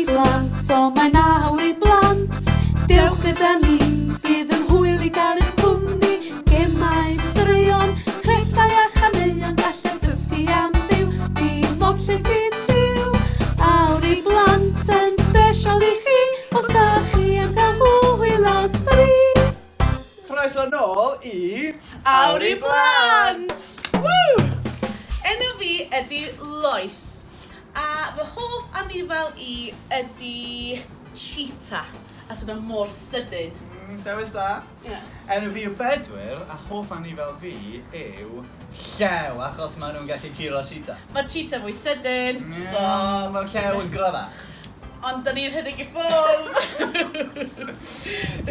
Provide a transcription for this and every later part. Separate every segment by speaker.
Speaker 1: i blant, o mae'n naw i blant. Dewch gyda ni, bydd yn hwyl i gael eich cwmni. Gemau, straeon, crefftau a chaneuon, gallai dyftu am fyw. Dim opsiwn sy'n byw. Awr i blant yn sbesial i chi, os da chi am gael hwyl o sbri.
Speaker 2: Croeso nôl i
Speaker 3: Awr i Blant! Woo! Enw fi ydy Lois, a fy hoff anifel i ydy cheetah, a sydd yn mor sydyn.
Speaker 2: Dewis da.
Speaker 3: Yeah.
Speaker 2: Enw fi yw Bedwyr, a hoff anifel fi yw llew, achos maen nhw'n gallu curo cheetah.
Speaker 3: Mae cheetah fwy sydyn,
Speaker 2: Mae'r llew yn gryfach.
Speaker 3: ond da ni'n rhedeg I ffwrdd.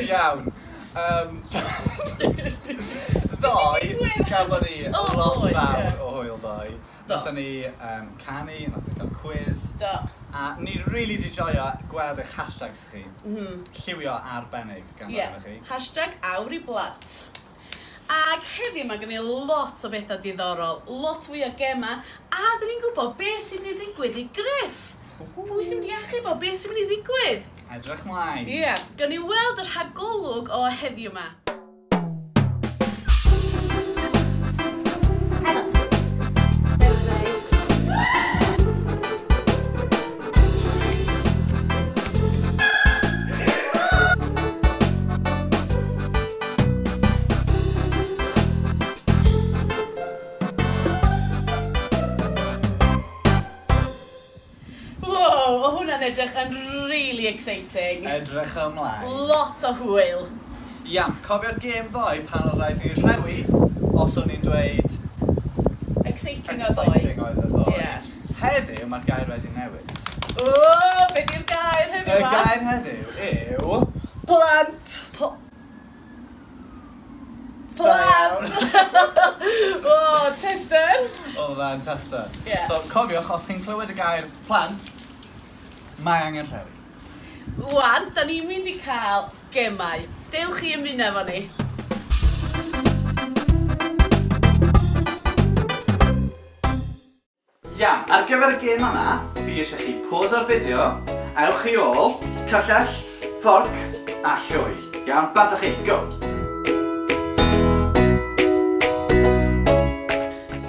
Speaker 2: Iawn. Ddoe, cafodd ni lot
Speaker 3: boy,
Speaker 2: fawr
Speaker 3: yeah.
Speaker 2: o hwyl ddoe. Nathon ni canu, nathon ni gael quiz.
Speaker 3: Do.
Speaker 2: A ni'n really di joio gweld eich hashtags chi. Lliwio arbennig gan
Speaker 3: Yeah.
Speaker 2: chi.
Speaker 3: Hashtag Awr I Blant. Ac heddiw mae gen I lot o bethau diddorol, lot fwy o gema, a dyn ni'n gwybod beth sy'n mynd I ddigwydd I Griff. Pwy sy'n mynd I achub o beth sy'n mynd I ddigwydd?
Speaker 2: Edrych mlaen.
Speaker 3: Ie, gawn ni weld yr rhagolwg o heddiw yma. Wow, o hwnna'n edrych yn really exciting.
Speaker 2: Edrych ymlaen.
Speaker 3: Lot o hwyl.
Speaker 2: Iawn, cofio'r gêm ddoe pan oedd rhaid i rhewi os o'n i'n dweud
Speaker 3: Exciting o ddoe.
Speaker 2: exciting oedd y ddoe.
Speaker 3: Ie.
Speaker 2: Heddiw mae'r gair wedi newid.
Speaker 3: O, beth yw'r gair
Speaker 2: Y
Speaker 3: heddiw yma?
Speaker 2: gair heddiw yw Blant!
Speaker 3: Plant! O, tester.
Speaker 2: Oedd fe'n tester.
Speaker 3: Ie.
Speaker 2: So cofiwch, os chi'n clywed y gair plant, mae angen rhewi.
Speaker 3: Wan, da ni'n mynd I cael gemau. Dewch chi ymuno efo ni.
Speaker 2: Iawn, ar gyfer y gêm yma, fi eisiau chi posa'r fideo, ewch chi ôl, cyllell, fforc a llwy. Iawn, bant chi, go!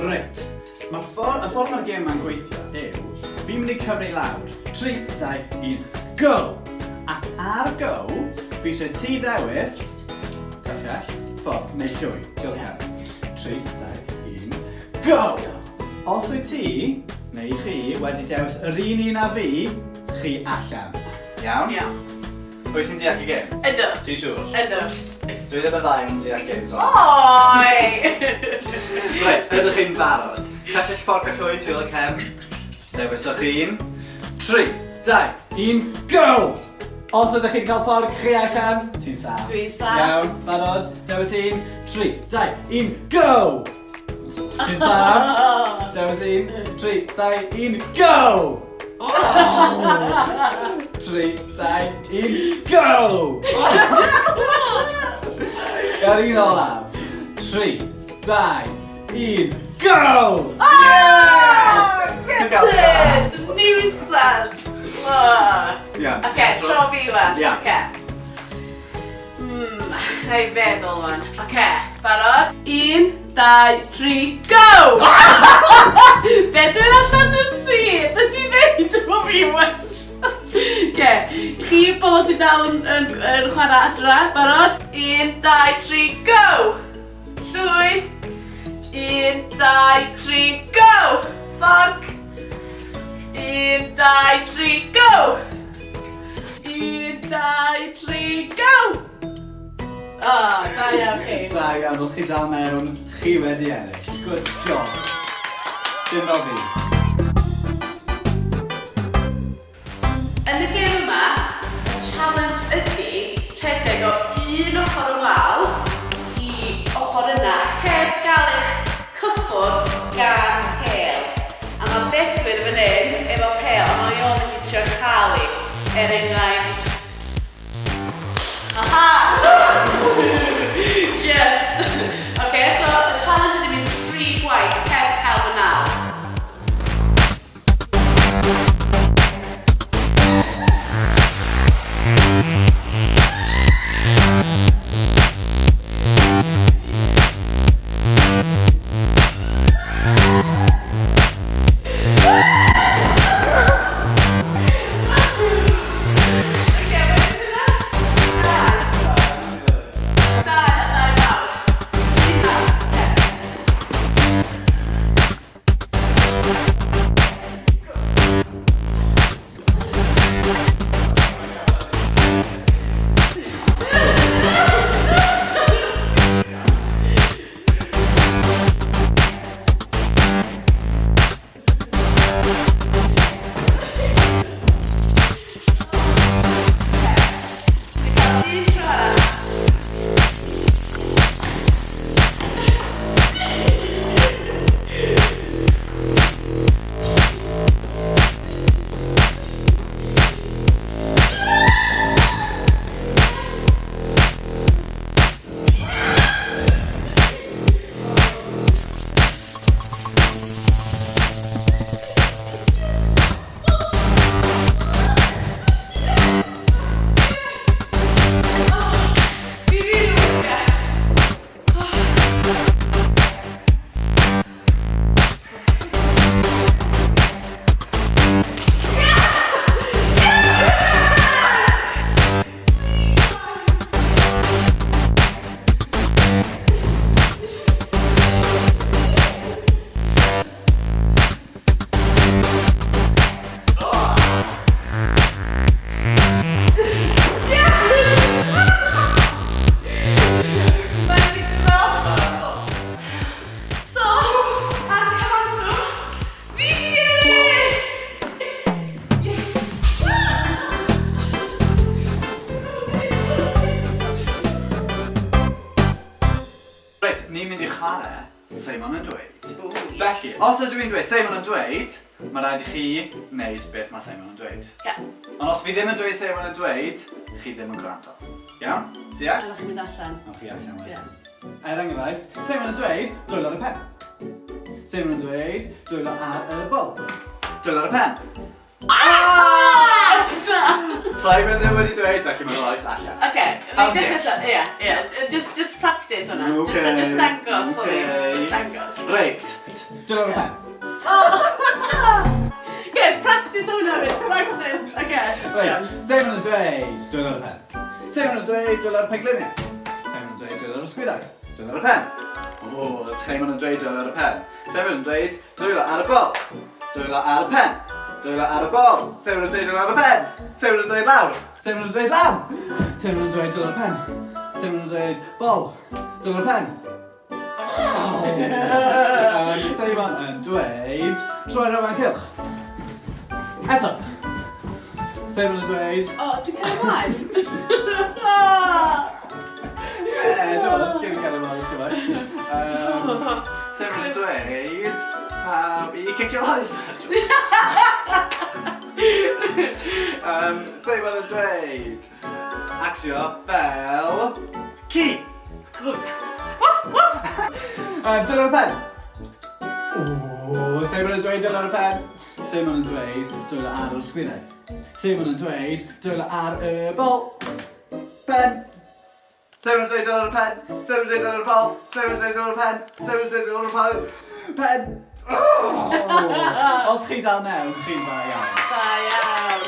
Speaker 2: Reit, y ffordd mae'r gêm yma'n gweithio yw, fi'n mynd I cyfri lawr. 3, 2, 1, go! Ac ar go, fi eisiau ti ddewis, cyllell, fforc neu llwy. Diolch iawn. 3, 2, 1, go! Os wyt ti, neu chi, wedi dewis yr un a fi, chi allan. Iawn?
Speaker 3: Iawn.
Speaker 2: Pwy sy'n deall I gêm?
Speaker 3: Ydw.
Speaker 2: Ti'n siŵr?
Speaker 3: Ydw.
Speaker 2: Dwi ddim yn ddau yn deall games on.
Speaker 3: Oi!
Speaker 2: Reit, ydych chi'n barod? Callech fforc a llwy, ti'n o'r cem. Dewiswch un. 3, 2, 1, go! Os ydych chi'n cael fforc chi allan, ti'n saff.
Speaker 3: Dwi'n saff.
Speaker 2: Iawn, barod. Dewis un. 3, 2, 1, go! Ti'n saff. Dewis un. 3, 2, 1, go! 3, 2, 1, go! Gair un olaf. 3, 2, 1, go!
Speaker 3: Good! Niwsans!
Speaker 2: Iawn.
Speaker 3: Oce, tro fi wan.
Speaker 2: Ia.
Speaker 3: Oce. Na I feddwl wan. Oce, barod? 1, 2, 3, go! Bedwyr allan y sîn! Na ti'n neud efo fi wan? Oce, chi pobl sy'n dal yn chwarae adra, barod? 1, 2, 3, go! Llwy. 1, 2, 3, go! Fforc. 1, 2, 3, go! 1, 2, 3, go! O, da iawn chi.
Speaker 2: Da iawn, os chi dal mewn, chi wedi ennill. Good job. Dim fel fi.
Speaker 3: Yn y gêm yma, y challenge ydy rhedeg o un ochr y wal I ochr yna heb gael eich cyffwrdd gan pêl. A mae Bedwyr fan hyn efo pêl, a mae o'n yn hitio cael I, enghraifft. Aha! Just! Okay, so y challenge ydy mynd 3 gwaith heb cael fy nal.
Speaker 2: Seimon yn dweud. Felly, os ydw i'n dweud Seimon yn dweud, mae rhaid i chi wneud beth mae Seimon yn dweud. Ond os fi ddim yn dweud Seimon yn dweud, chi ddim yn gwrando. Iawn? Deall?
Speaker 3: Alla chi'n mynd allan.
Speaker 2: O, chi allan wedyn. Enghraifft, Seimon yn dweud, dwylo ar y pen. Seimon yn dweud, dwylo ar y bol. Dwylo ar y pen. Simon ddim wedi dweud, felly mae'n Lois allan.
Speaker 3: Oce, just practice hwnna. Just dangos, sorry. Just dangos.
Speaker 2: Reit, dwylo ar y pen.
Speaker 3: Oce, practice hwnna fi, practice. Oce.
Speaker 2: Reit, Seimon yn dweud, dwylo ar y pen. Seimon yn dweud, dwylo ar y pengliniau. Seimon yn dweud, dwylo ar y sgwyddau. Dwylo ar y pen. O, Seimon yn dweud, dwylo ar y pen. Seimon yn dweud, dwylo ar y bol. Dwylo ar y pen. Dwylo ar y bol. Seimon yn dweud dwylo ar y pen. Seimon yn dweud lawr. Seimon yn dweud law. Seimon yn dweud dwylo ar y pen. Seimon yn dweud bol. Dwylo ar y pen. Seimon yn dweud troi'r yma'n cylch. Eto. Seimon yn dweud...
Speaker 3: O, dwi'n cael ymlaen.
Speaker 2: Dwi'n sgyn cael ymlaen, ysgymau. Seimon yn dweud... I cicio Lois. Seimon yn dweud... Actio fel... Ci. Dwylo ar y pen. Seimon yn dweud dwylo ar y pen. Seimon yn dweud dwylo ar y sgwyddau. Seimon yn dweud dwylo ar y bol. Pen. Seimon yn dweud dwylo ar y pen. Seimon yn dweud dwylo ar y bol. Seimon yn dweud dwylo ar y pen. Seimon yn dweud dwylo ar y pen. Os chi dal mewn, chi'n dda iawn.
Speaker 3: Da iawn.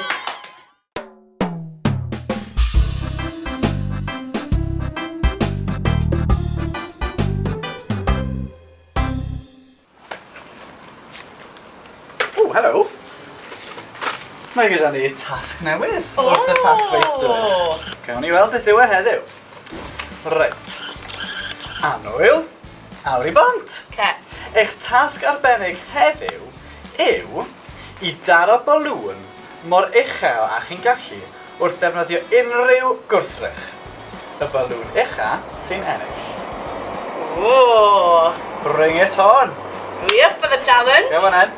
Speaker 2: O, helo. Mae gyda ni tasg newydd wrth y tasg feistr. Cawn ni weld beth yw e heddiw. Reit. Annwyl, awr i bont. Eich tasg arbennig heddiw yw i daro balŵn mor uchel a chi'n gallu wrth ddefnyddio unrhyw gwrthrych. Y balŵn ucha sy'n ennill.
Speaker 3: Ooh.
Speaker 2: Bring it on!
Speaker 3: Dwi up for the challenge.
Speaker 2: Go on then.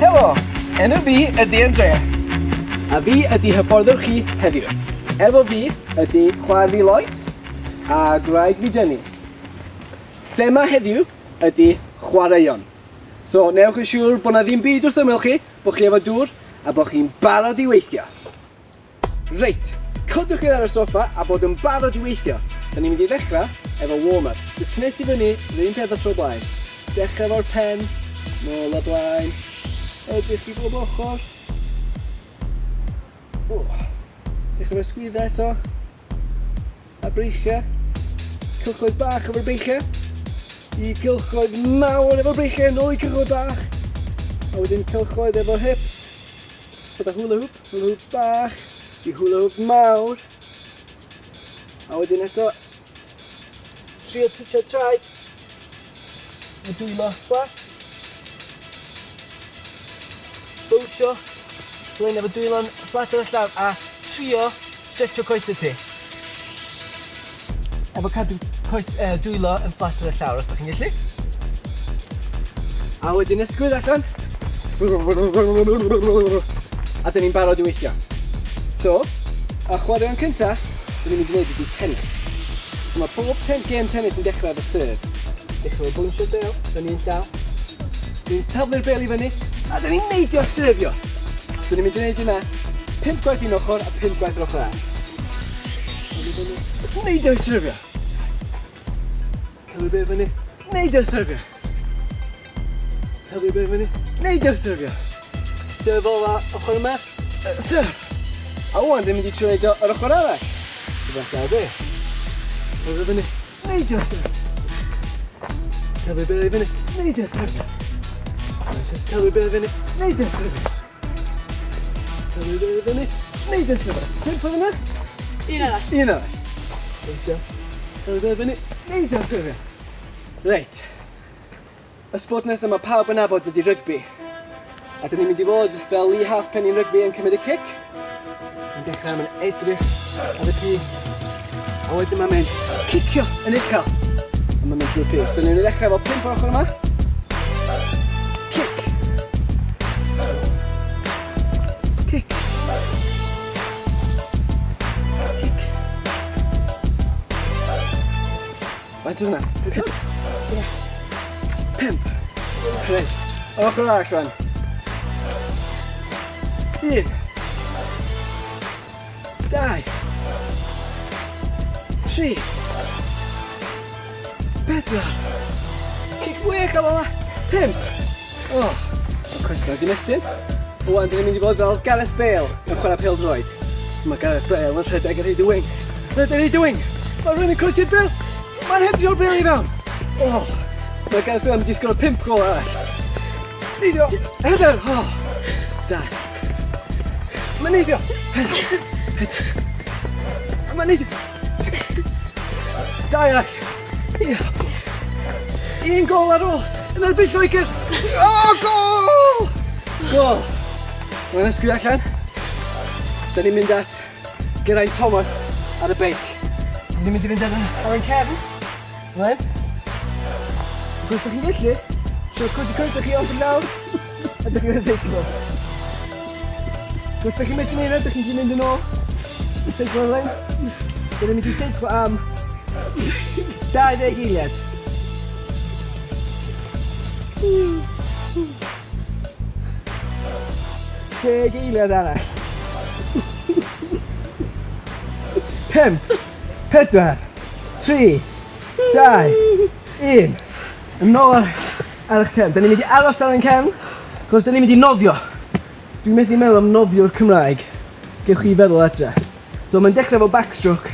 Speaker 4: Helo, enw fi ydi Andrea, a fi ydi hyfforddwr chi heddiw. Efo fi ydi chwaer fi Lois a gwraig fi Jenny. Thema heddiw ydi chwaraeon. So, newch yn siŵr bod na ddim byd wrth ymyl chi, bod chi efo dŵr a bod chi'n barod i weithio. Reit, codwch chi ar y soffa a bod yn barod i weithio. Da ni'n mynd i ddechrau efo warm-up. Jyst cnes i fyny, un peth o tro blaen. Dechrau efo'r pen, nôl o blaen. Edrych i bob ochr. Dechrau efo'r sgwyddau eto. A breichiau. Cylchoedd bach efo'r breichiau. I cylchoedd mawr efo'r breichiau, nôl i cylchoedd bach. A wedyn cylchoedd efo hips. Gyda hula hoop bach. I hula hoop mawr. A wedyn eto, trio twtio traed. y dwylo bach. Bwysio, lein efo dwylo'n fflat ar y llawr a trio stretcho coesau ti. Efo cadw dwylo yn fflat ar y llawr os da chi'n gallu. A wedyn ysgwyd allan. A dyn ni'n barod i weithio. So, a chwaraeon cynta, dyn ni'n mynd i wneud ydi tennis. So mae pob gêm tennis yn dechrau efo serve. Dechrau efo bwysio del, dyn ni'n dal. Dyn ni'n taflu'r bel i fyny, a dyn ni'n neidio serfio. Dyn ni'n mynd i wneud yna 5 gwaith un ochr a 5 gwaith yr ochr arall. Neidio serfio. Taflu'r bel i fyny, neidio serfio. Taflu'r bel i fyny, neidio serfio. Serf ola ochr yma, serf. A wan, dyn ni'n mynd i trio wneud o'r ochr arall. Rhywbeth gael be. Taflu'r fyny, neidio serfio. Taflu'r bel i fyny, neidio serfio. Taflu'r bel i fyny, neidio serfio. Taflu'r bel i fyny, neidio serfio. 5 o fyna?
Speaker 3: Un arall.
Speaker 4: Un arall. Taflu'r bel i fyny, neidio serfio. Reit. Y sport nesaf mae pawb yn abod ydi rygbi. A dyn ni'n mynd i fod fel Lee halfpenny yn rygbi yn cymryd y cic. Yn dechrau mae'n edrych ar y pys. A wedyn mae'n mynd cicio yn uchel. A mae'n mynd trwy'r pys. So ni'n mynd i ddechrau fel 5 o'r ochr yma. Cic. Cic. Cic. Faint o hwnna? 5. Reit. O'r ochr arall rwan. 1. 2. 3. 4. Cic fwy uchel o'na. 5. O, coesau di mestyn. Wan, dyn ni'n mynd i fod fel Gareth Bale yn chwarae pêl-droed. Mae Gareth Bale yn rhedeg ar hyd y wing. Rhedeg ar hyd y wing. Mae rhywun yn croesi'r bêl. Mae'n hedio'r bêl i fewn. O, mae Gareth Bale yn mynd i sgoro 5 gol arall. Neidio. Heder. O, 2. Mae'n neidio. Heder. Mae'n neidio. 2 arall. 1 gol ar ôl. Yn erbyn Lloegr. O, gol! Gol. Mae'n ysgwyd allan. Da ni'n mynd at Geraint Thomas ar y beic. Da ni'n mynd i fynd ar ein cefn. Len. Os ydych chi'n gallu, siwr codi coesau chi off y lawr, a ydych chi'n seiclo. Os ydych chi'n medru neud, ydych chi'n mynd yn ôl. Seiclo len. Da ni'n mynd i seiclo am 20 eiliad. 10 eiliad arall. 5, 4, 3, 2, 1. Yn ôl ar eich cefn. Da ni'n mynd i aros ar ein cefn, chos da ni'n mynd i nofio. Dwi'n methu meddwl am nofio'r Cymraeg. Gewch chi feddwl adre. So mae'n dechrau fel backstroke.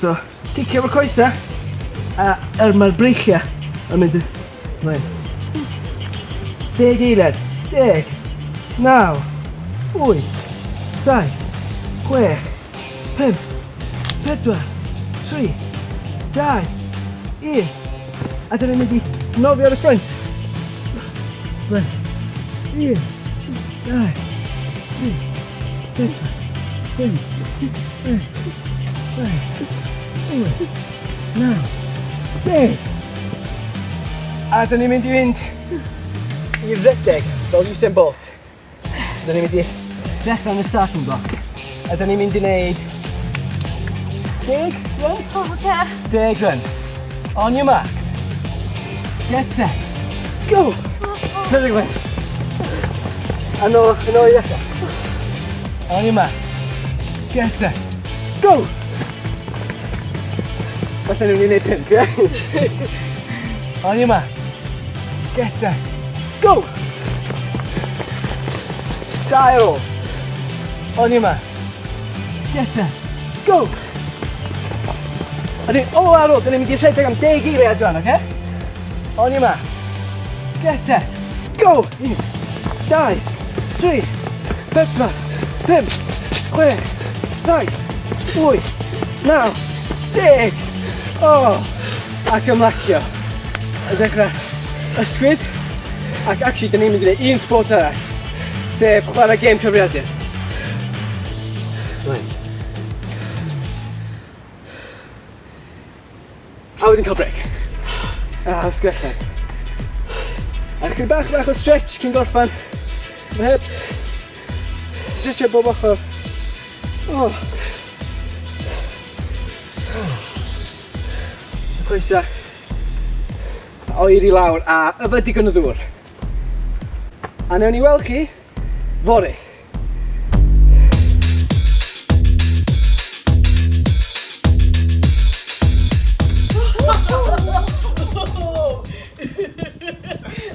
Speaker 4: So, cicio o'r coesau, a mae'r breichiau yn mynd yn... 10 eiliad. 10, 9, 8, 7, 6, 5, 4, 3, 2, 1. A dyn ni'n mynd i nofio ar y ffrant. 1, 2, 3, 4, 5, 6, 7, 8, 9, 10. A dyn ni'n mynd i fynd i'r redeg fel Usain Bolt. So dyn ni'n mynd i ddechrau yn y starting block. A dyn ni'n mynd i wneud 10 run? 10 run. On your mark. Get set. Go! Rhedeg fe. A nôl i ddechrau. On your mark. Get set. Go! Falle nhw'n ei wneud 5, ie? On your mark. Get set. Go! 2 ar ôl. On your mark. Get set. Go! A dyn ôl ar ôl, dyn ni'n mynd i rhedeg am 10 eiliad dwan, oce? On your mark. Get set. Go! 1, 2, 3, 4, 5, 6, 7, 8, 9, 10. O! Ac ymlacio. A dechrau ysgwyd. Ac actually, dyn ni'n mynd i wneud un sport arall, sef chwarae gêm cyfrifiadur. Rhaid. A wedyn cael brec. Ysgwellau. A chydig bach o stretch cyn gorffan. Fy hips. Stretch bob ochr. Coesa. Oer i lawr a yfed digon o ddŵr. A newn ni weld chi fory.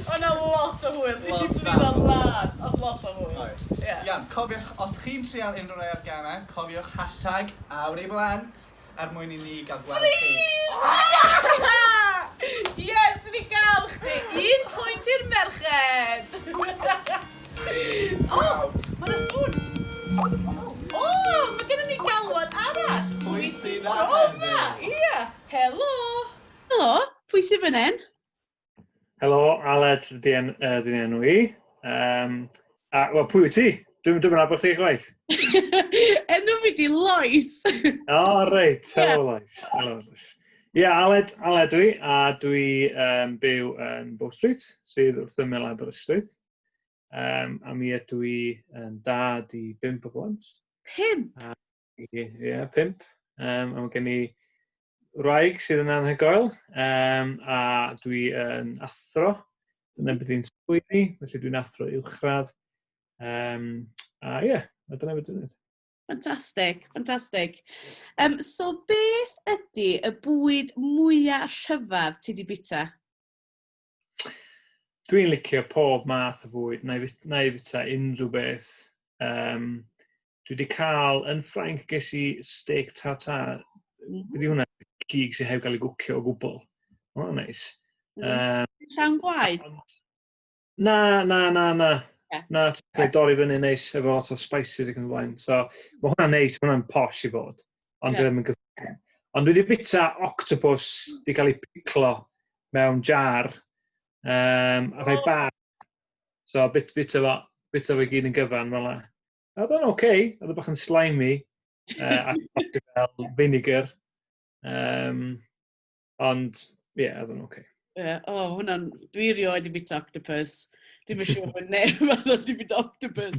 Speaker 3: O'na lot o hwyl. Nes i dwi'n lad. Oedd lot o hwyl.
Speaker 2: Iawn, cofiwch, os chi'n trial unrhyw rai o'r gemau, cofiwch hashtag awr i blant mwyn i ni gael gweld chi.
Speaker 3: Yes, ni gael chdi. 1 pwynt i'r merched. Mae'n y sŵn. Mae gennym ni galwad arall. Pwy sy'n tro yma? Ie. Helo. Helo, pwy sy'n fan hyn?
Speaker 5: Helo, Aled, dyn enw i. Wel, pwy wyt ti? Dwi'n nabod chi chwaith.
Speaker 3: Enw fi di Lois.
Speaker 5: Reit. Helo, Lois. Ie, Aled dwi, a dwi byw yn Bow Street, sydd wrth ymyl Aberystwyth. A mi ydw i yn dad i 5 o blant.
Speaker 3: 5?
Speaker 5: Ie, 5. A mae gen i wraig sydd yn anhygoel, a dwi yn athro. Dyna beth i'n swyddi, felly dwi'n athro uwchradd. A ie, dyna beth dwi'n gwneud.
Speaker 3: Ffantastig. So beth ydy y bwyd mwyaf rhyfedd ti di bita?
Speaker 5: Dwi'n licio pob math o bwyd, na i bita unrhyw beth. Dwi wedi cael, yn Ffrainc ges i steak tartar. Ydy hwnna gig sy'n heb cael ei gwcio o gwbl. Hwna'n neis.
Speaker 3: Llawn gwaed?
Speaker 5: Na. Na, dwi'n dorri fyny neis efo lot o spices ac yn blaen. So, mae hwnna'n neis, hwnna'n posh i fod. Ond dwi'n mynd gyfnod. Ond dwi wedi bita octopus wedi cael ei piclo mewn jar. A rhai bach. So, bita fo i gyd yn gyfan fel yna. A oedd o'n oce, oedd o'n bach yn slimy. A fel vinegar. Ond, ie, oedd o'n oce.
Speaker 3: Hwnna'n, dwi rioed i bita octopus. Dwi'n yn siŵr bod neb arall i bita octopus.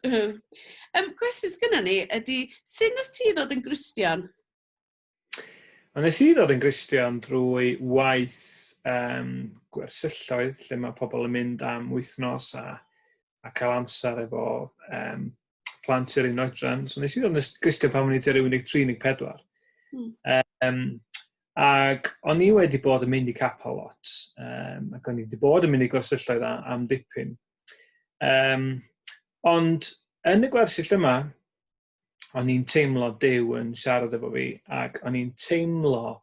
Speaker 3: Cwestiwn sgynna ni ydy, sut nes ti ddod yn Gristion?
Speaker 5: Nes i ddod yn Gristion drwy waith gwersylloedd, lle mae pobl yn mynd am wythnos a cael amser efo plant i'r un oedran. So nes i ddod yn Gristion pan o'n i tua 13-14. Ac o'n i wedi bod yn mynd i capel lot, ac o'n i wedi bod yn mynd i gwersylloedd am dipyn. Ond yn y gwersyll yma, o'n i'n teimlo Duw yn siarad efo fi, ac o'n i'n teimlo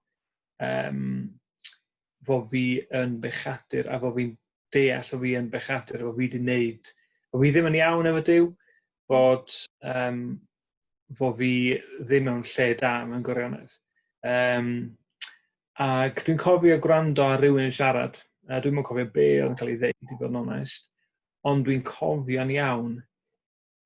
Speaker 5: fod fi yn bechadur, a fod fi'n deall o fi yn bechadur, fod fi wedi wneud, fod fi ddim yn iawn efo Duw, fod fi ddim mewn lle da mewn gwirionedd. Ac dwi'n cofio gwrando ar rhywun yn siarad, dwi'n cofio be oedd yn cael ei ddeud, i fod yn onest, ond dwi'n cofio'n iawn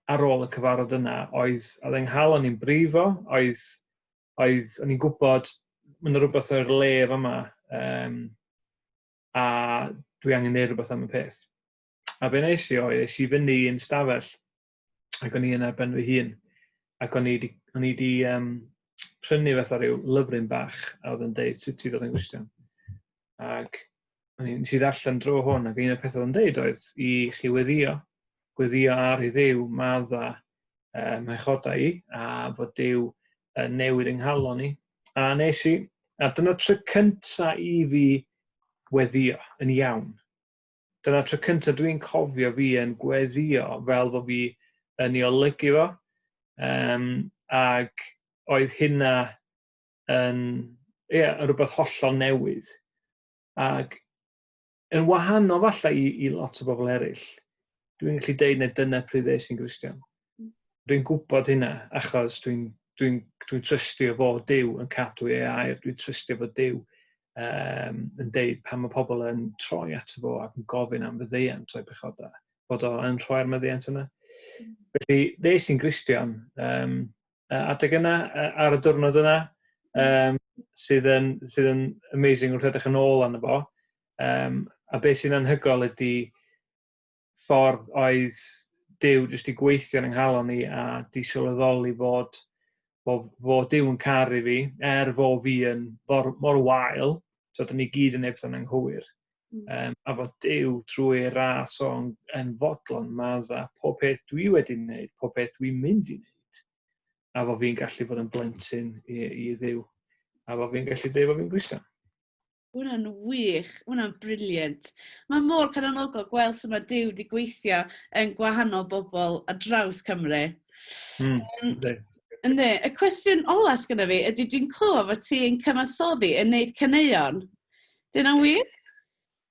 Speaker 5: ar ôl y cyfarfod yna, oedd yng nghalon i'n brifo, o'n i'n gwybod, mae'n rhywbeth o'r lef yma, a dwi angen neud rhywbeth am y peth. A be nes i fyny i'n stafell, ac o'n i yn ben fy hun, ac o'n i wedi prynu fatha rhyw lyfryn bach a oedd yn deud sut ti ddod yn Gristion. Ac nes i ddarllen dro hwn ac un o'r pethau oedd yn deud oedd i chi weddio ar ei ddiw madda maichodau i a fod Duw newid yng nghalon ni. A nes i, a dyna tro cynta i fi weddio yn iawn. Dyna tro cynta dwi'n cofio fi yn gweddio fel fod fi yn ei olygu fo. Ac oedd hynna yn rhywbeth hollol newydd. Ac yn wahanol falle i lot o bobl eraill, dwi'n gallu deud na dyna pryd es i'n Gristion. Dwi'n gwybod hynna achos dwi'n trystio fod Duw yn cadw ei air, dwi'n trystio fod Duw yn deud pan mae pobl yn troi ato fo ac yn gofyn am fyddiant o'i pechoda, bod o'n troi ar meddiant yna. Felly, nes i'n Gristion, adeg yna, ar y diwrnod yna, sydd yn amazing wrth edrych yn ôl arno fo. A beth sy'n anhygol ydy ffordd oedd Duw jyst i gweithio yn nghalon ni a di sylweddoli fod Duw yn caru fi, fo fi yn mor wael, so dyn ni gyd yn ebyn anghywir. A fod Duw trwy ras yn fodlon madda pob peth dwi wedi wneud, pob peth dwi'n mynd i wneud. A fod fi'n gallu bod yn blentyn i Dduw. A fod fi'n gallu deud fod fi'n Gristion.
Speaker 3: Hwna'n wych, hwna'n briliant. Mae mor canonogol gweld sut mae Duw wedi gweithio yn gwahanol bobl ar draws Cymru. Ynddi, y cwestiwn ola sgyda fi ydy dwi'n clywed fod ti'n cyfansoddi yn neud caneuon. Dyna'n wir?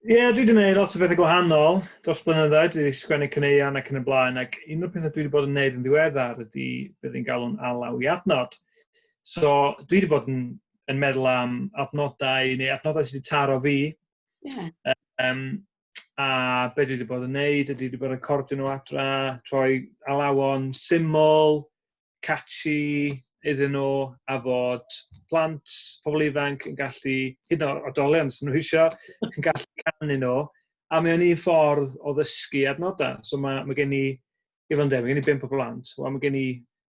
Speaker 5: Ie, dwi wedi gwneud lot o bethau gwahanol dros blynyddoedd. Dwi wedi sgwennu caneuon ac yn y blaen, ac un o'r pethau dwi wedi bod yn gwneud yn ddiweddar ydy beth i'n galw'n alaw i adnod. So, dwi wedi bod yn meddwl am adnodau sydd wedi taro fi. A beth dwi wedi bod yn gwneud, dwi wedi bod yn recordio nhw adra, troi alawon syml, catchy iddyn nhw, a fod plant, pobl ifanc yn gallu, hyd yn oedolion, os nhw eisiau, yn gallu canu nhw. A mae o'n un ffordd o ddysgu adnodau. So mae gen i, mae gen i 5 o blant, a mae gen i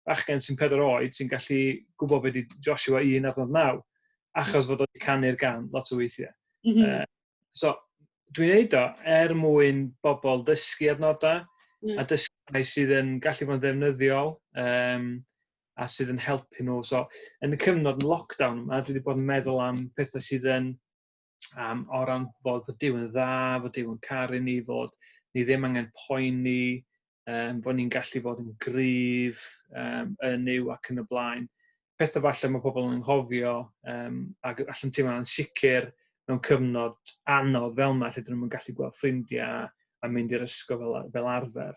Speaker 5: bachgen sy'n 4 oed sy'n gallu gwybod beth i Joshua 1 adnod 9, achos fod o'n canu'r gan lot o weithiau. So, dwi'n neud o mwyn bobl dysgu adnodau, a dysgu sydd yn gallu bod yn ddefnyddiol, a sydd yn helpu nhw. So, yn y cyfnod yn lockdown yma, dwi wedi bod yn meddwl am pethau sydd yn o ran bod Duw yn dda, fod Duw yn caru ni, fod ni ddim angen poeni, bod ni'n gallu bod yn gryf, yn Duw ac yn y blaen. Pethau falle mae pobl yn nghofio, ac allan teimlo'n sicr mewn cyfnod anodd fel yma, lle dyn nhw'n gallu gweld ffrindiau a mynd i'r ysgol fel arfer.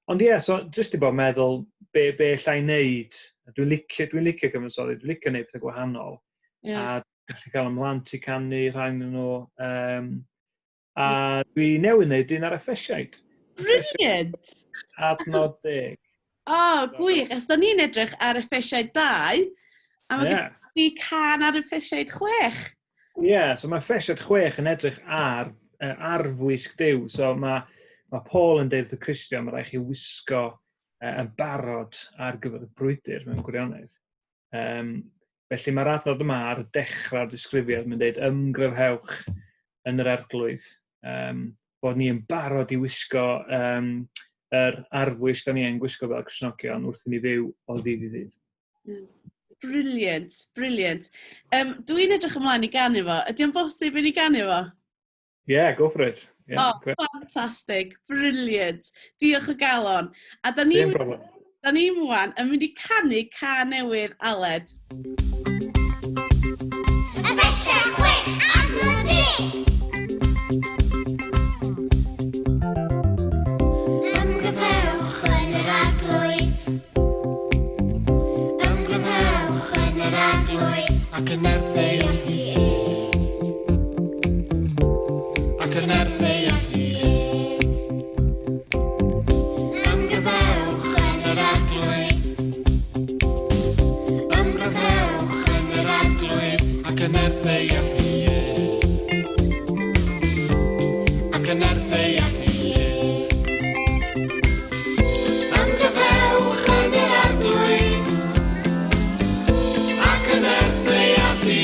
Speaker 5: Ond ie, so jyst i bod meddwl be allai wneud. Dwi'n licio cyfansoddi, dwi'n licio wneud pethau gwahanol. A gallu cael ymlant i canu rhain nhw. A dwi newydd wneud un ar effesiaid.
Speaker 3: Brilliant!
Speaker 5: Adnod 10.
Speaker 3: Gwych, achos da ni'n edrych ar effesiaid 2, a mae gen i can ar effesiaid 6.
Speaker 5: Ie, so mae effesiaid 6 yn edrych ar arfwisg Duw. So mae Paul yn deud wrth y Cristion, mae rhaid chi wisgo yn barod ar gyfer y brwydr mewn gwirionedd. Felly mae'r adnod yma ar y dechrau'r disgrifiad, mae'n deud ymgryfhewch yn yr arglwydd, bod ni yn barod i wisgo yr arfwys da ni yn gwisgo fel Cristnogion wrth i ni fyw o ddydd i ddydd.
Speaker 3: Brilliant, brilliant. Dwi'n edrych ymlaen i ganu fo. Ydy o'n bosib i ni ganu fo?
Speaker 5: Yeah, go for it. Yeah,
Speaker 3: fantastic, brilliant. Diolch o galon. A da ni mwan yn mynd i canu can newydd Aled.
Speaker 6: Efesiaid 6 adnod 10. Ymgryfhewch yn yr arglwydd. Ymgryfhewch yn yr arglwydd. Ac yn ertheu as i Ac yn ertheu as i Ymgryfhewch yn yr arglwydd. Ymgryfhewch yn yr arglwydd. Ac yn ertheu as i Ac yn ertheu as i Ymgryfhewch yn yr arglwydd. Ac yn ertheu as i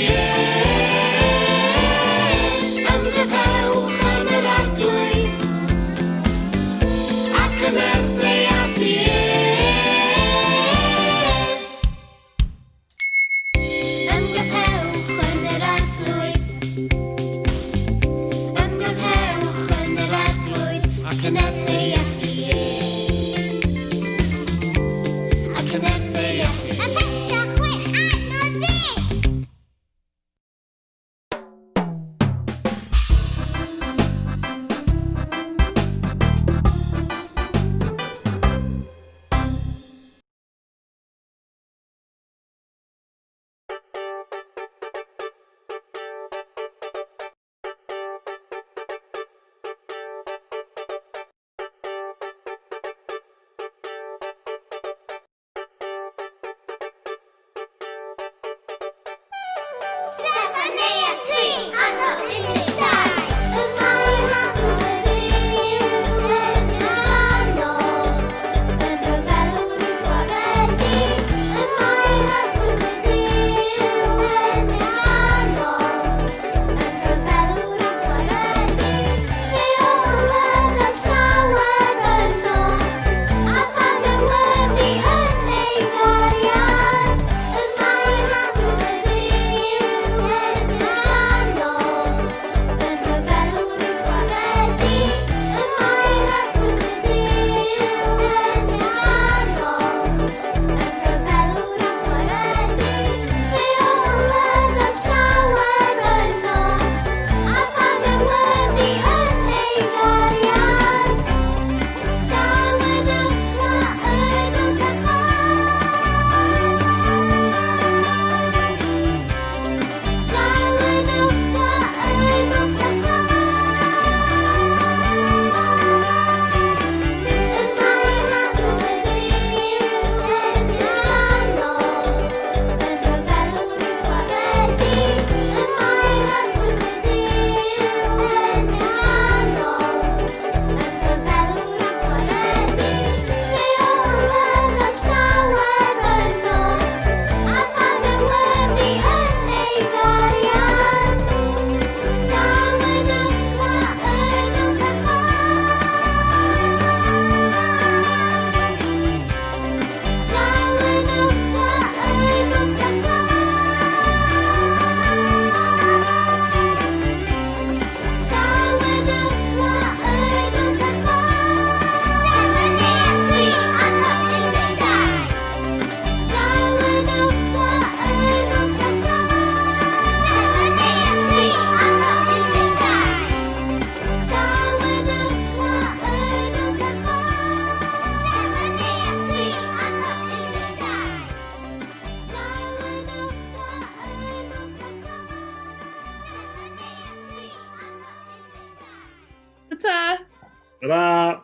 Speaker 5: Ta-ra!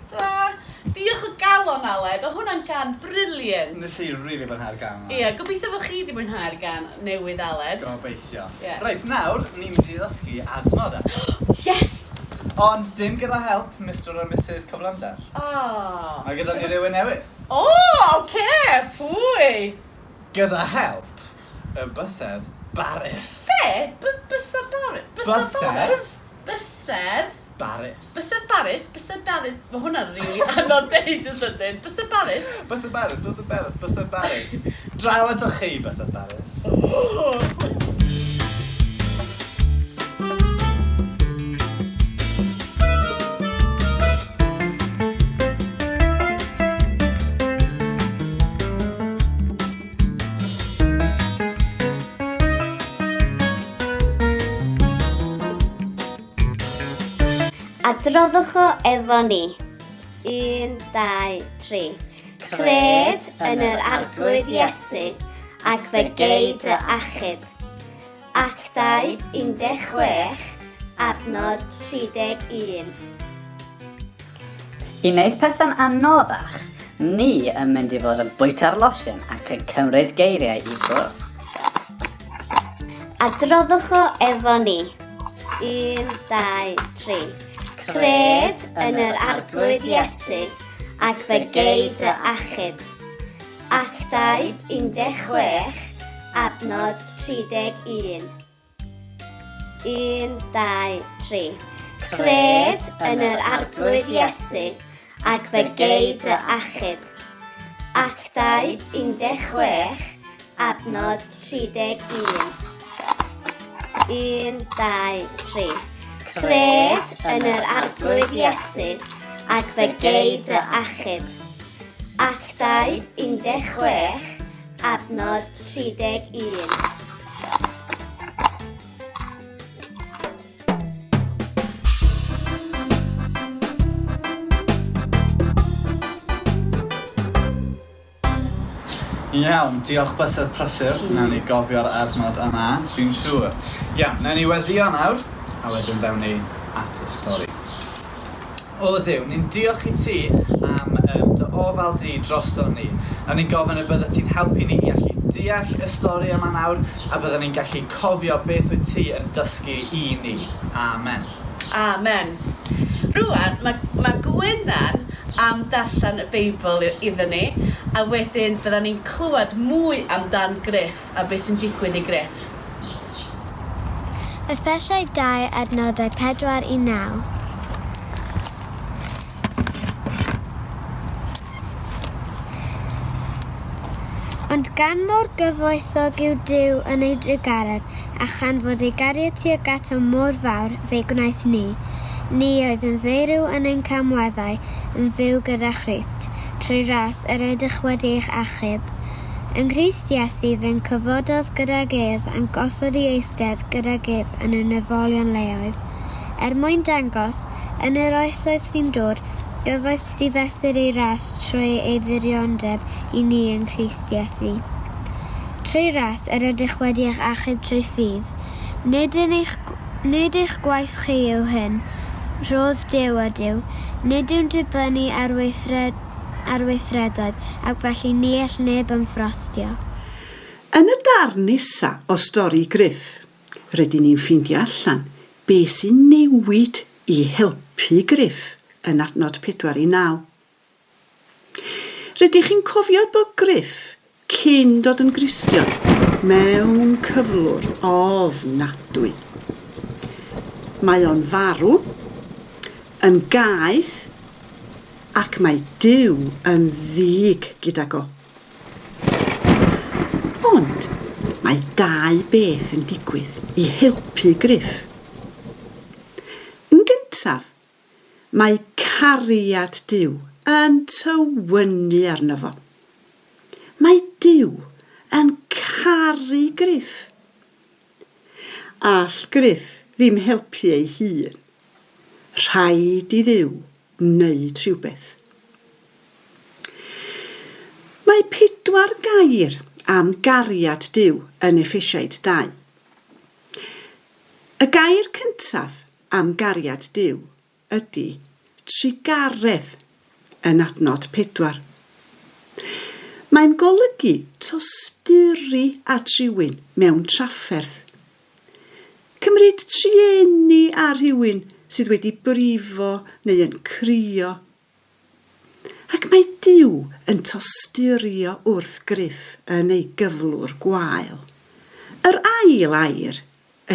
Speaker 3: Ta! Diolch o galon, Aled. O hwnna'n gan briliant.
Speaker 2: Nes i rili fwynhau'r gam.
Speaker 3: Ie, gobeithio fod chi wedi mwynhau'r gan newydd, Aled.
Speaker 2: Gobeithio.
Speaker 3: Ie.
Speaker 2: Reit, nawr, ni'n mynd i ddysgu adnod eto.
Speaker 3: Yes!
Speaker 2: Ond dim gyda help Mr a Mrs Cyflymder.
Speaker 3: Oh.
Speaker 2: Mae gyda ni rhywun newydd.
Speaker 3: O, oce, pwy?
Speaker 2: Gyda help y bysedd Baris.
Speaker 3: Be? Bysedd Baris?
Speaker 2: Bysedd?
Speaker 3: Bysedd?
Speaker 2: Baris.
Speaker 3: Bysedd Baris? Bysedd Baris? Mae hwnna'n rili anodd deud yn sydyn. Bysedd Baris?
Speaker 2: Bysedd Baris, Bysedd Baris, Bysedd Baris. Draw ydych chi, Bysedd Baris.
Speaker 7: Adroddwch o efo ni. 1, 2, 3. Cred yn yr arglwydd Iesu ac fe gei dy achub. Actau 16, adnod 31.
Speaker 8: I wneud pethau'n anoddach, ni yn mynd i fod yn bwyta'r losin ac yn cymryd geiriau i ffwrdd.
Speaker 7: Adroddwch o efo ni. 1, 2, 3. Cred yn yr arglwydd Iesu ac fe gei dy achub. Actau 16, adnod 31. 1, 2, 3. Cred yn yr arglwydd Iesu ac fe gei dy achub. Actau 16, adnod 31. 1, 2, 3. Cred yn yr arglwydd Iesu ac fe gei dy achub. Actau 16, adnod 31.
Speaker 2: Iawn, diolch bysedd prysur. Nawn ni gofio'r adnod yma, dwi'n siŵr. Iawn, nawn ni weddio nawr, a wedyn fewn ni at y stori. O Dduw, ni'n diolch i ti am dy ofal di drosto ni. A ni'n gofyn y bydde ti'n helpu ni i allu deall y stori yma nawr, a bydde ni'n gallu cofio beth wyt ti yn dysgu i ni. Amen.
Speaker 3: Amen. Rwan, mae Gwynan am darllen y Beibl iddyn ni, a wedyn bydda ni'n clywed mwy amdan Griff a beth sy'n digwydd i Griff.
Speaker 9: Efesiau 2 adnodau 4 i 9. Ond gan mor gyfoethog yw Duw yn ei drygaredd, a chan fod ei gariad tuag ato mor fawr fe gwnaeth ni oedd yn feirw yn ein camweddau yn fyw gyda Christ, trwy ras yr ydych wedi eich achub. Yn Grist Iesu fe'n cyfododd gydag ef yn gosod i eistedd gydag ef yn y nefolion leoedd. Mwyn dangos, yn yr oesoedd sy'n dod, gyfoeth difesur ei ras trwy ei ddirioneb i ni yn Grist Iesu. Trwy ras yr ydych wedi eich achub trwy ffydd. Nid eich gwaith chi yw hyn, roedd Duw ydyw, nid yw'n dibynnu ar weithredoedd ac felly ni all neb yn ffrostio.
Speaker 10: Yn y darn nesa o stori Griff, rydyn ni'n ffeindio allan beth sy'n newid i helpu Griff yn adnod 4 i 9. Rydych chi'n cofio bod Griff cyn dod yn Gristion mewn cyflwr ofnadwy. Mae o'n farw, yn gaeth, ac mae Duw yn ddig gyda go. Ond mae 2 beth yn digwydd i helpu Griff. Yn gyntaf, mae cariad Duw yn tywynnu arno fo. Mae Duw yn caru Griff. All Griff ddim helpu ei hun. Rhaid i Dduw wneud rhywbeth. Mae 4 gair am gariad Duw yn Efesiaid 2. Y gair cyntaf am gariad Duw ydy trigaredd yn adnod 4. Mae'n golygu tosturi at rhywun mewn trafferth. Cymryd trienni a rhywun sydd wedi brifo neu yn crio. Ac mae Duw yn tosturio wrth Gruff yn ei gyflwr gwael. Yr ail air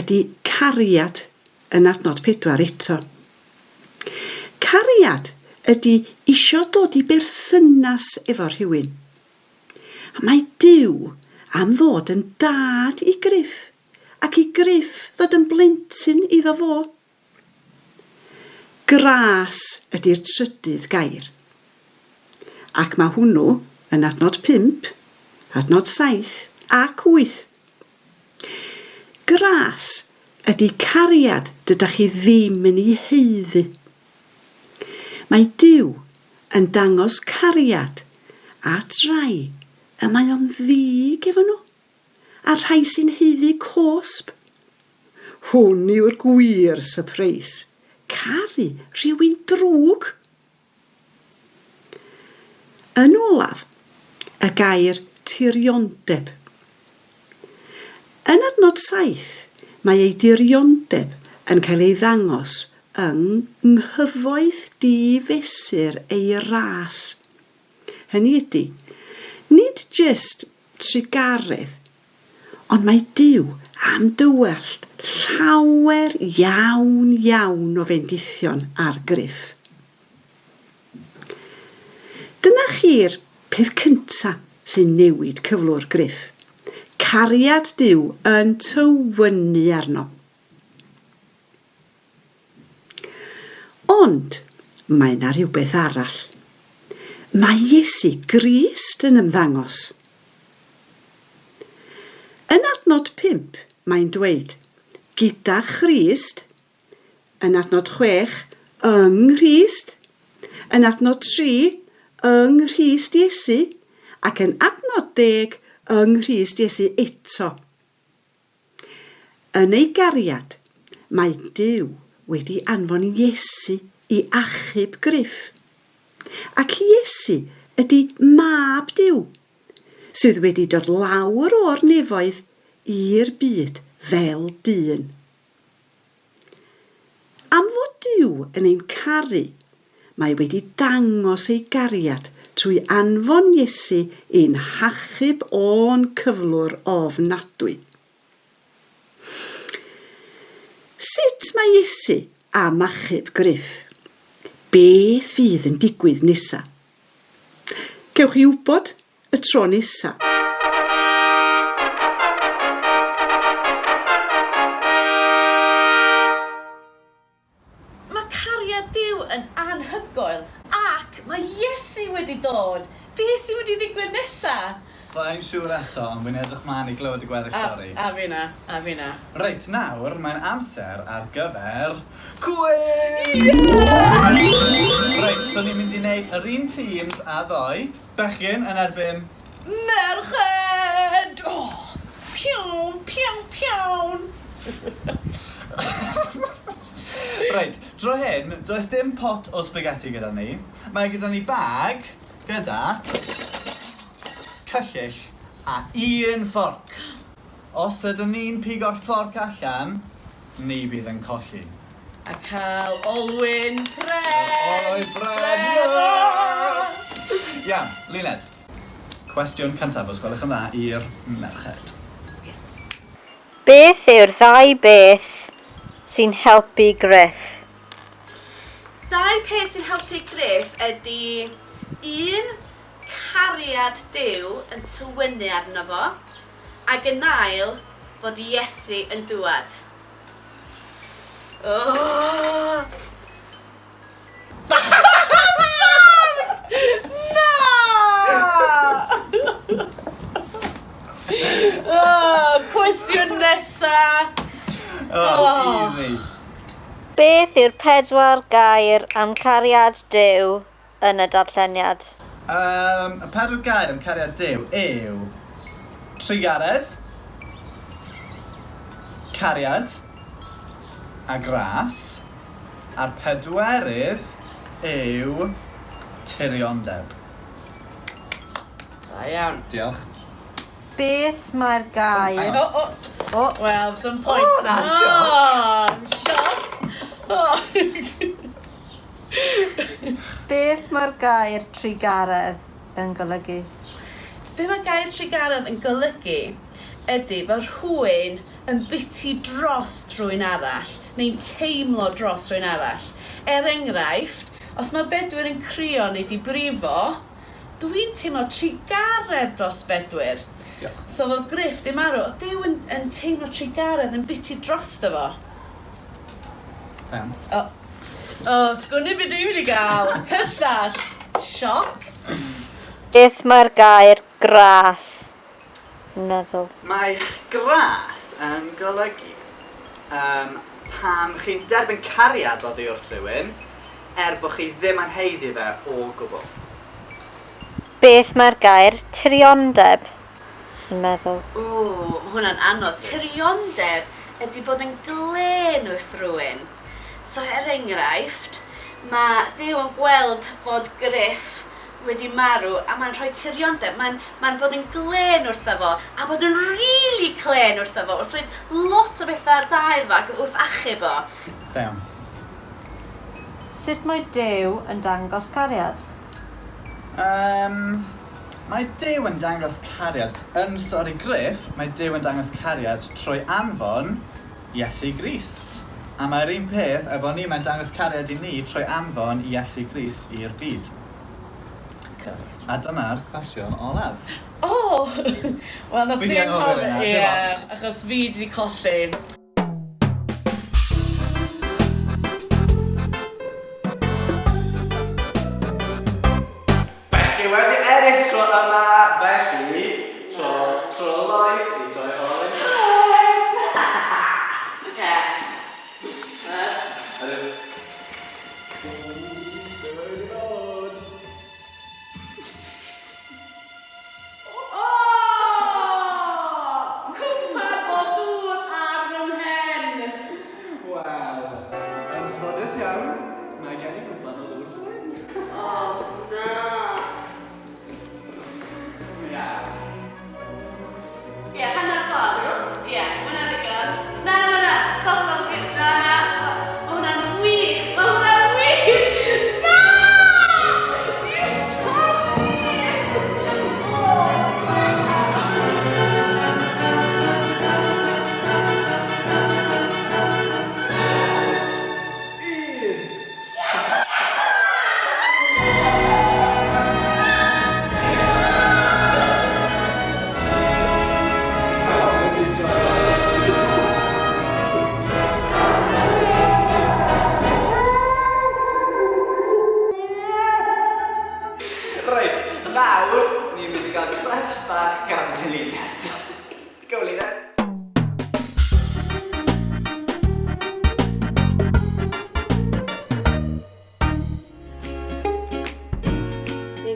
Speaker 10: ydy cariad yn adnod 4 eto. Cariad ydy isio dod i berthynas efo rhywun. A mae Duw am ddod yn dad i Gruff ac i Gruff ddod yn blentyn iddo fo. Gras ydy'r trydydd gair. Ac mae hwnnw yn adnod 5, adnod 7 ac 8. Gras ydy cariad dydych chi ddim yn ei heiddi. Mae Duw yn dangos cariad at rai y mae o'n ddig efo nhw, a rhai sy'n heiddi cosb. Hwn yw'r gwir sypreis, caru rhywun drwg. Yn olaf, y gair tiriondeb. Yn adnod 7, mae ei diriondeb yn cael ei ddangos yng nghyfoeth difesur ei ras. Hynny ydy, nid jyst trigaredd, ond mae Duw am dywellt llawer iawn o fendithion ar Gruff. Dyna chi'r peth cyntaf sy'n newid cyflwr Gruff. Cariad Duw yn tywynu arno. Ond mae yna rhywbeth arall. Mae Iesu Grist yn ymddangos. Yn adnod 5, mae'n dweud, gyda Christ, yn adnod 6, yng Nghrist, yn adnod 3, yng Nghrist Iesu, ac yn adnod 10, yng Nghrist Iesu eto. Yn ei gariad, mae Duw wedi anfon Iesu i achub Gruff. Ac Iesu ydy mab Duw, sydd wedi dod lawr o'r nefoedd i'r byd fel dyn. Am fod Duw yn ein caru, mae wedi dangos ei gariad trwy anfon Iesu i'n hachub o'n cyflwr ofnadwy. Sut mae Iesu am achub Gruff? Beth fydd yn digwydd nesa? Gewch chi wybod y tro nesa.
Speaker 3: Mae cariad Duw yn anhygoel ac mae Iesu wedi dod. Beth sydd wedi digwydd nesa?
Speaker 2: Sa'n siŵr eto, ond fi'n edrych mlaen i glywed y gweddill stori.
Speaker 3: A fi na.
Speaker 2: Reit, nawr, mae'n amser ar gyfer quiz! Reit, so ni'n mynd i wneud yr un teams a ddoi. Bechgyn yn erbyn...
Speaker 3: Merched! Oh, piawn!
Speaker 2: Reit, dro hyn, does dim pot o spaghetti gyda ni. Mae gyda ni bag gyda cyllyll a un fforc. Os ydyn ni'n pigo'r fforc allan, ni bydd yn colli.
Speaker 3: A cael olwyn pred!
Speaker 2: Oi, bred! Iawn, Luned. Cwestiwn cyntaf, os gwelwch yn dda, i'r merched.
Speaker 11: Beth yw'r ddau beth sy'n helpu Gruff?
Speaker 3: Dau peth sy'n helpu Gruff ydy un cariad Duw yn tywynu arno fo, ac yn ail fod Iesu yn dŵad. Oh! Na! Cwestiwn nesa!
Speaker 2: Easy.
Speaker 11: Beth yw'r 4 gair am cariad Duw yn y darlleniad?
Speaker 2: Y 4 gair am cariad Duw yw trigaredd, cariad a gras, a'r 4ydd yw tiriondeb.
Speaker 3: Da iawn.
Speaker 2: Diolch.
Speaker 11: Beth mae'r gair...
Speaker 3: Well, some points there. Sioc.
Speaker 11: Beth mae'r gair trigaredd yn golygu?
Speaker 3: Be mae gair trigaredd yn golygu ydy fel rhywun yn biti dros rhywun arall, neu'n teimlo dros rhywun arall. Enghraifft, os mae Bedwyr yn crio neu di brifo, dwi'n teimlo trigaredd dros Bedwyr. So fel Griff di marw, oedd Duw yn teimlo trigaredd yn biti dros dy fo. Sgwni beth dwi wedi gael. Cyllall. Sioc.
Speaker 11: Beth mae'r gair gras yn meddwl?
Speaker 2: Mae gras yn golygu pan chi'n derbyn cariad oddi wrth rhywun, bod chi ddim yn heiddi fe o gwbl.
Speaker 11: Beth mae'r gair tiriondeb yn meddwl?
Speaker 3: Hwna'n anodd. Tiriondeb ydy bod yn glen wrth rhywun. So enghraifft, mae Duw yn gweld fod Griff wedi marw a mae'n rhoi tiriondeb. Mae'n bod yn glen wrtho fo a bod yn really clen wrtho fo. Wrth rhaid lot o bethau da iddo fo wrth achub o.
Speaker 2: Da iawn.
Speaker 11: Sut mae Duw yn dangos cariad?
Speaker 2: Mae Duw yn dangos cariad. Yn stori Griff, mae Duw yn dangos cariad trwy anfon Iesu Grist. A mae'r un peth efo ni mae'n dangos cariad i ni trwy anfon Iesu Grist i'r byd. A dyna'r cwestiwn olaf.
Speaker 3: Wel, nath ni yn colli. Ie, achos fi wedi colli.
Speaker 2: Felly wedi ennill tro yma, felly, tro Lois i droi Olin.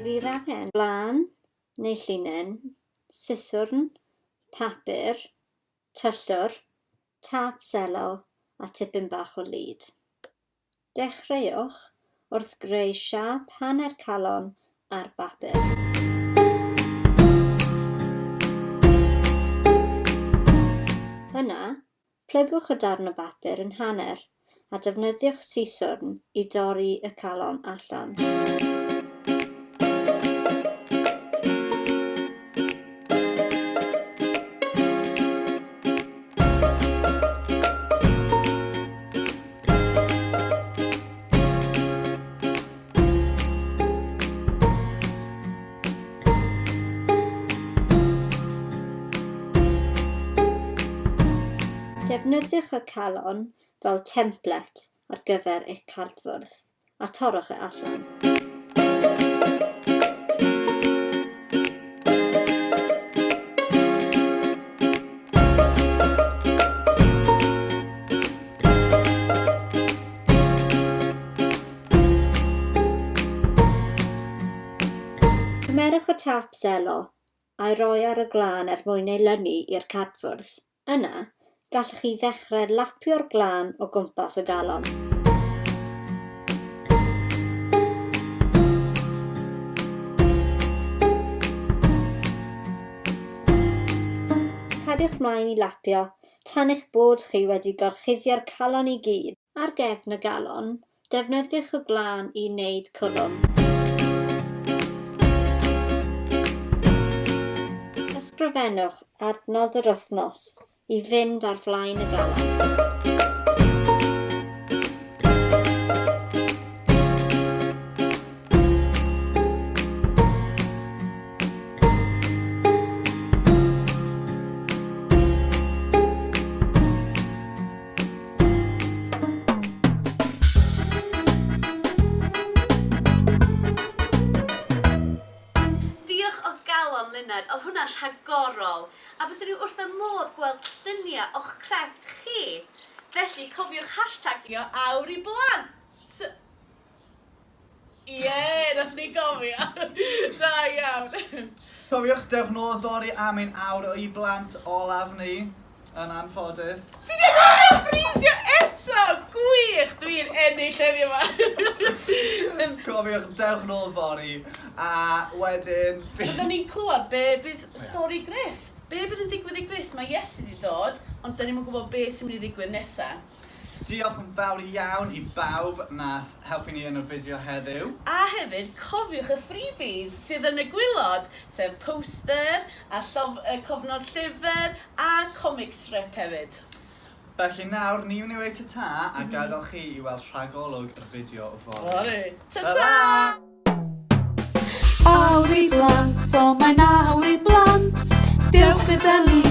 Speaker 7: Bydd angen blan neu llinyn, siswrn, papur, tyllwr, tap selo a tipyn bach o lid. Dechreuwch wrth greu siap hanner calon ar bapur. Yna, plygwch y darn o bapur yn hanner a defnyddiwch siswrn i dorri y calon allan. Defnyddiwch y calon fel template ar gyfer eich cardfwrdd a torrwch e allan. Cymerwch y tap selo a'i roi ar y glân mwyn ei lynu i'r cardfwrdd. Yna, gallwch chi ddechrau lapio'r glân o gwmpas y galon. cariwch mlaen i lapio tan eich bod chi wedi gorchuddio'r calon i gyd. Ar gefn y galon, defnyddiwch y glân i wneud cwlwm. Ysgrifennwch adnod yr wythnos i fynd ar flaen y galon.
Speaker 3: Oedd hwnna'n rhagorol, a bys nhw wrth y modd gweld lluniau o'ch crefft chi. Felly cofiwch hashtagio awr i blant. Nath ni gofio. Da iawn.
Speaker 2: Cofiwch dewch nôl fory am ein awr i blant olaf ni yn anffodus.
Speaker 3: Ti'n ei ffrisio eto! Gwych! Dwi'n ennill heddiw yma.
Speaker 2: Cofiwch dewch nôl fory a wedyn...
Speaker 3: Oedden ni'n clywed be bydd stori Griff. Be bydd yn digwydd i Griff? Mae Iesu wedi dod, ond da ni'n gwybod be sy'n mynd i ddigwydd nesaf.
Speaker 2: Diolch yn fawr iawn i bawb nath helpu ni yn y fideo heddiw.
Speaker 3: A hefyd, cofiwch y freebies sydd yn y gwylod, sef poster, a cofnod llyfr, a comic strip hefyd.
Speaker 2: Felly nawr, ni mynd i weid ta a gadael chi i weld rhagolwg y fideo o
Speaker 3: fory. Ta-ta!
Speaker 1: Awr i blant, o mae'n awr i blant, diolch gyda ni.